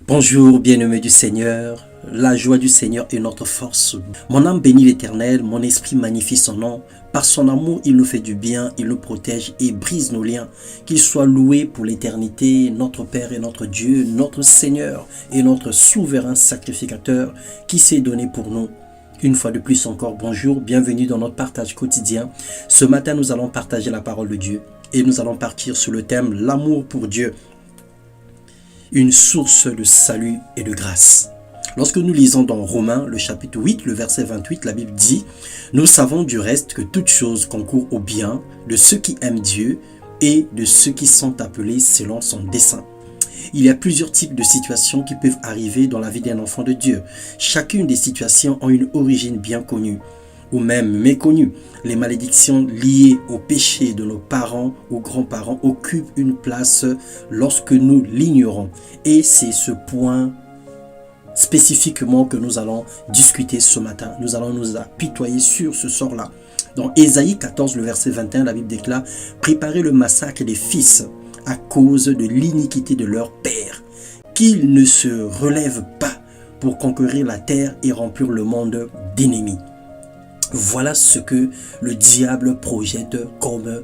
Bonjour, bien-aimés du Seigneur, la joie du Seigneur est notre force. Mon âme bénit l'Éternel, mon esprit magnifie son nom. Par son amour, il nous fait du bien, il nous protège et brise nos liens. Qu'il soit loué pour l'éternité, notre Père et notre Dieu, notre Seigneur et notre souverain sacrificateur qui s'est donné pour nous. Une fois de plus encore, bonjour, bienvenue dans notre partage quotidien. Ce matin, nous allons partager la parole de Dieu et nous allons partir sur le thème « L'amour pour Dieu ». Une source de salut et de grâce. Lorsque nous lisons dans Romains, le chapitre 8, le verset 28, la Bible dit « Nous savons du reste que toute chose concourt au bien de ceux qui aiment Dieu et de ceux qui sont appelés selon son dessein. » Il y a plusieurs types de situations qui peuvent arriver dans la vie d'un enfant de Dieu. Chacune des situations a une origine bien connue ou même méconnue. Les malédictions liées au péché de nos parents ou grands-parents occupent une place lorsque nous l'ignorons. Et c'est ce point spécifiquement que nous allons discuter ce matin. Nous allons nous apitoyer sur ce sort-là. Dans Ésaïe 14, le verset 21, la Bible déclare « Préparez le massacre des fils à cause de l'iniquité de leur père, qu'ils ne se relèvent pas pour conquérir la terre et remplir le monde d'ennemis. » Voilà ce que le diable projette comme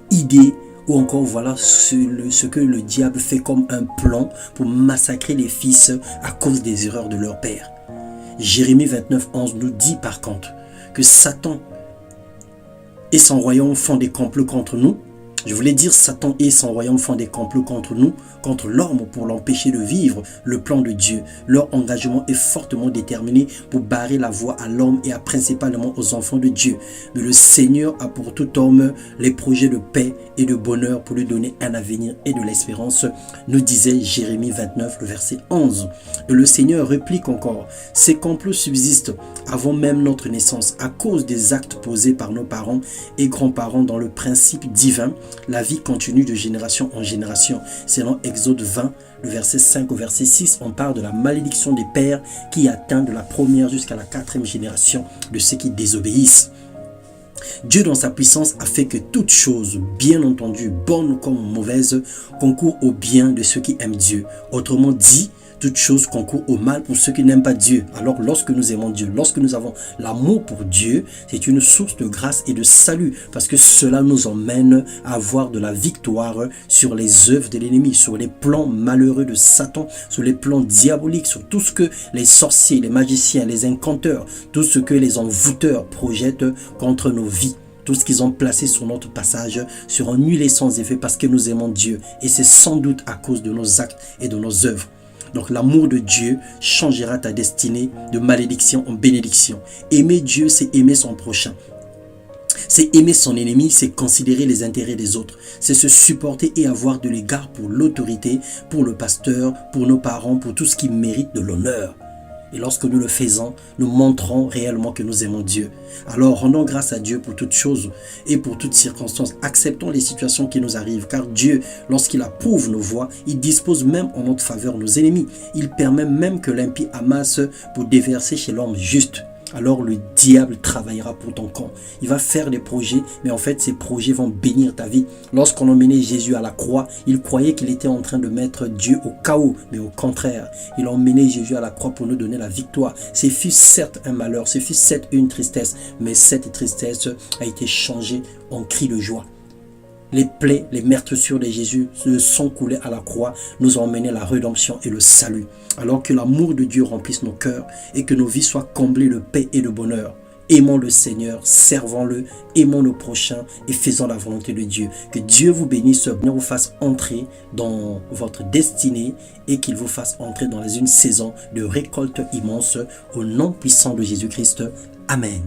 idée, ou encore voilà ce que le diable fait comme un plan pour massacrer les fils à cause des erreurs de leur père. Jérémie 29, 11 nous dit par contre que Satan et son royaume font des complots contre nous. Je voulais dire Satan et son royaume font des complots contre nous, contre l'homme pour l'empêcher de vivre le plan de Dieu. Leur engagement est fortement déterminé pour barrer la voie à l'homme et principalement aux enfants de Dieu. Mais le Seigneur a pour tout homme les projets de paix et de bonheur pour lui donner un avenir et de l'espérance, nous disait Jérémie 29, le verset 11. Et le Seigneur réplique encore, ces complots subsistent avant même notre naissance à cause des actes posés par nos parents et grands-parents dans le principe divin. La vie continue de génération en génération. Selon Exode 20, le verset 5 au verset 6, on parle de la malédiction des pères qui atteint de la première jusqu'à la quatrième génération de ceux qui désobéissent. Dieu dans sa puissance a fait que toute chose, bien entendu, bonne comme mauvaise, concourt au bien de ceux qui aiment Dieu. Autrement dit, toute chose concourt au mal pour ceux qui n'aiment pas Dieu. Alors lorsque nous aimons Dieu, lorsque nous avons l'amour pour Dieu, c'est une source de grâce et de salut parce que cela nous emmène à avoir de la victoire sur les œuvres de l'ennemi, sur les plans malheureux de Satan, sur les plans diaboliques, sur tout ce que les sorciers, les magiciens, les incanteurs, tout ce que les envoûteurs projettent contre nos vies. Tout ce qu'ils ont placé sur notre passage sera nul et sans effet parce que nous aimons Dieu. Et c'est sans doute à cause de nos actes et de nos œuvres. Donc l'amour de Dieu changera ta destinée de malédiction en bénédiction. Aimer Dieu, c'est aimer son prochain. C'est aimer son ennemi, c'est considérer les intérêts des autres. C'est se supporter et avoir de l'égard pour l'autorité, pour le pasteur, pour nos parents, pour tout ce qui mérite de l'honneur. Et lorsque nous le faisons, nous montrons réellement que nous aimons Dieu. Alors rendons grâce à Dieu pour toutes choses et pour toutes circonstances. Acceptons les situations qui nous arrivent, car Dieu, lorsqu'il approuve nos voies, il dispose même en notre faveur nos ennemis. Il permet même que l'impie amasse pour déverser chez l'homme juste. Alors le diable travaillera pour ton camp. Il va faire des projets, mais en fait ces projets vont bénir ta vie. Lorsqu'on emmenait Jésus à la croix, il croyait qu'il était en train de mettre Dieu au chaos, mais au contraire, il a emmené Jésus à la croix pour nous donner la victoire. Ce fut certes un malheur, ce fut certes une tristesse, mais cette tristesse a été changée en cri de joie. Les plaies, les meurtrissures de Jésus se sont coulées à la croix, nous ont emmené la rédemption et le salut. Alors que l'amour de Dieu remplisse nos cœurs et que nos vies soient comblées de paix et de bonheur. Aimons le Seigneur, servons-le, aimons nos prochains et faisons la volonté de Dieu. Que Dieu vous bénisse, vous fasse entrer dans votre destinée et qu'il vous fasse entrer dans une saison de récolte immense au nom puissant de Jésus-Christ. Amen.